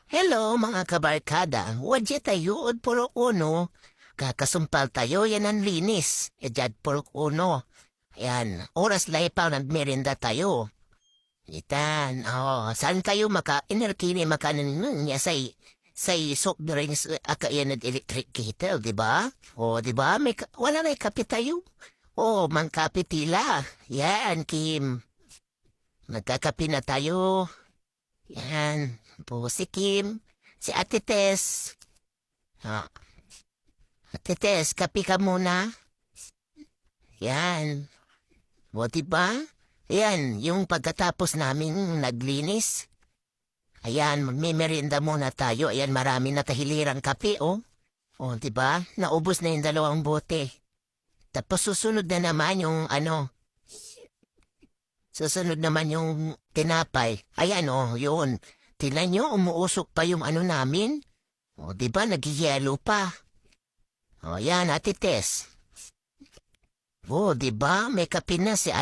Hello mga kabarkada, wadya tayo od puro uno. Kakasumpal tayo yan ang linis. Edyad puro uno. Ayan, oras lay pa nagmerinda tayo. Itan, saan tayo inerkini makanan niya say soft drinks akayan at electric kettle, di ba? Di ba? Wala may kape tayo. Mangkape tila. Yan, Kim. Nagkakape na tayo. Yan, po si Kim, si Ate Tess. Ah, Ate Tess, kape ka muna. Yan, o diba? Yan, yung pagkatapos naming naglinis. Ayan, magmimerienda muna tayo. Ayan, marami na tahilirang kape, oh. Diba? Naubos na yung 2 bote. Tapos susunod na naman yung susunod naman yung tinapay. Ayan, yun. Tingnan nyo, umuusok pa yung namin. Diba, nag-yellow pa. Yan, Ate Tess. Diba, may kape na si